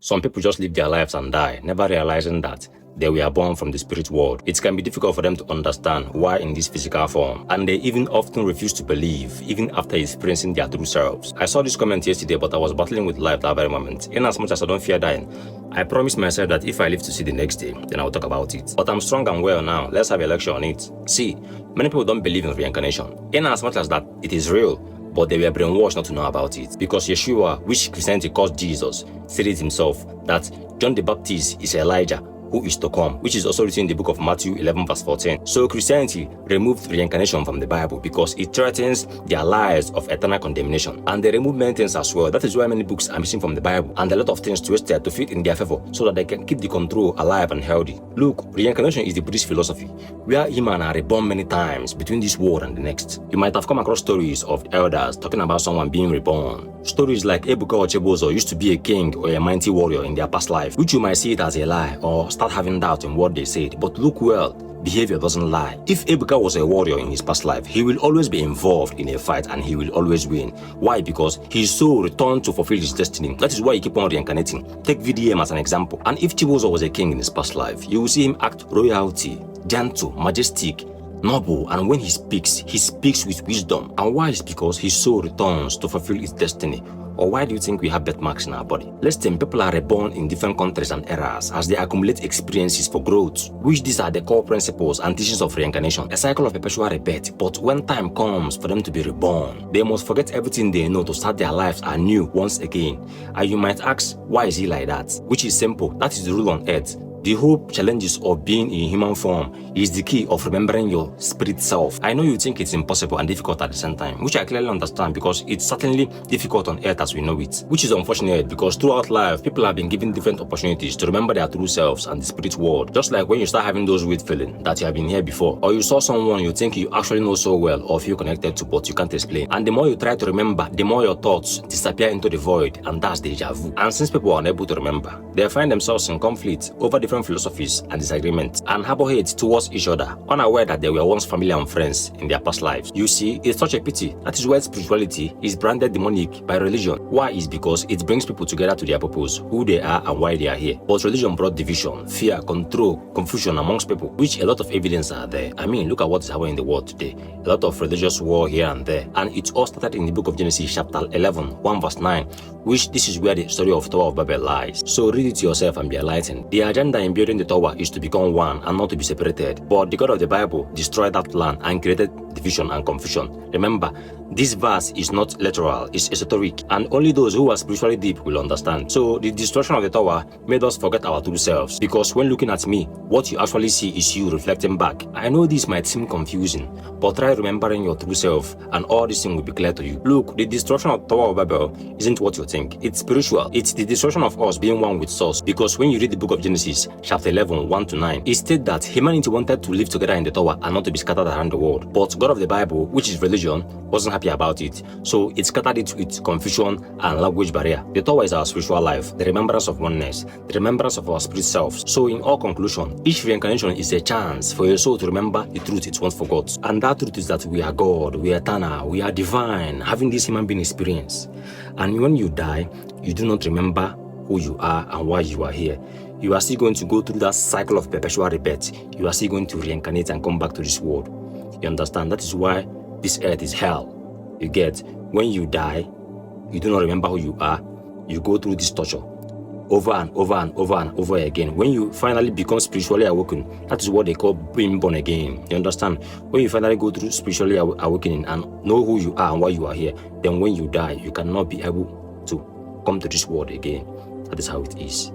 Some people just live their lives and die, never realizing that they were born from the spirit world. It can be difficult for them to understand why in this physical form, and they even often refuse to believe, even after experiencing their true selves. I saw this comment yesterday, but I was battling with life that very moment. In as much as I don't fear dying, I promised myself that if I live to see the next day, then I'll talk about it. But I'm strong and well now. Let's have a lecture on it. See, many people don't believe in reincarnation. In as much as that it is real, but they were brainwashed not to know about it. Because Yeshua, which Christianity calls Jesus, said it himself that John the Baptist is Elijah who is to come, which is also written in the book of Matthew 11 verse 14. So Christianity removed reincarnation from the Bible because it threatens their lives of eternal condemnation. And they remove many things as well. That is why many books are missing from the Bible and a lot of things twisted to fit in their favor so that they can keep the control alive and healthy. Look, reincarnation is the Buddhist philosophy where humans are reborn many times between this world and the next. You might have come across stories of elders talking about someone being reborn. Stories like Ebuka or Chebozo used to be a king or a mighty warrior in their past life, which you might see it as a lie or start having doubt in what they said. But look well, behavior doesn't lie. If Ebuka was a warrior in his past life, he will always be involved in a fight and he will always win. Why? Because his soul returned to fulfill his destiny. That is why he keep on reincarnating. Take VDM as an example. And if Chibozo was a king in his past life, you will see him act royalty, gentle, majestic, noble, and when he speaks with wisdom. And why? Is because his soul returns to fulfill its destiny. Or why do you think we have birthmarks in our body? Listen, people are reborn in different countries and eras as they accumulate experiences for growth, which these are the core principles and teachings of reincarnation, a cycle of perpetual rebirth. But when time comes for them to be reborn, they must forget everything they know to start their lives anew once again. And you might ask, why is it like that? Which is simple, that is the rule on earth. The whole challenges of being in human form is the key of remembering your spirit self. I know you think it's impossible and difficult at the same time, which I clearly understand because it's certainly difficult on earth as we know it, which is unfortunate because throughout life, people have been given different opportunities to remember their true selves and the spirit world. Just like when you start having those weird feelings that you have been here before, or you saw someone you think you actually know so well or feel connected to but you can't explain. And the more you try to remember, the more your thoughts disappear into the void, and that's deja vu. And since people are unable to remember, they find themselves in conflict over different philosophies and disagreements and harbor hate towards each other, unaware that they were once family and friends in their past lives. You see, it's such a pity. That is why spirituality is branded demonic by religion. Why? Is because it brings people together to their purpose, who they are and why they are here. But religion brought division, fear, control, confusion amongst people, which a lot of evidence are there. I mean, look at what is happening in the world today. A lot of religious war here and there. And it all started in the book of Genesis chapter 11, 1 verse 9, which this is where the story of Tower of Babel lies. So read it yourself and be enlightened. The agenda in building the tower is to become one and not to be separated. But the God of the Bible destroyed that plan and created division and confusion. Remember, this verse is not literal, it's esoteric, and only those who are spiritually deep will understand. So the destruction of the tower made us forget our true selves, because when looking at me, what you actually see is you reflecting back. I know this might seem confusing, but try remembering your true self and all this thing will be clear to you. Look, the destruction of the Tower of Babel isn't what you think. It's spiritual. It's the destruction of us being one with source, because when you read the book of Genesis chapter 11, 1 to 9, it states that humanity wanted to live together in the tower and not to be scattered around the world. But God of the Bible, which is religion, wasn't happy about it, so it scattered it with confusion and language barrier. The tower is our spiritual life, the remembrance of oneness, the remembrance of our spirit self. So in all conclusion, each reincarnation is a chance for your soul to remember the truth it once forgot. And that truth is that we are God, we are eternal, we are divine, having this human being experience. And when you die, you do not remember who you are and why you are here. You are still going to go through that cycle of perpetual rebirth. You are still going to reincarnate and come back to this world. You understand? That is why this earth is hell. You get, when you die, you do not remember who you are. You go through this torture over and over and over and over again. When you finally become spiritually awakened, that is what they call being born again. You understand? When you finally go through spiritually awakening and know who you are and why you are here, then when you die, you cannot be able to come to this world again. That is how it is.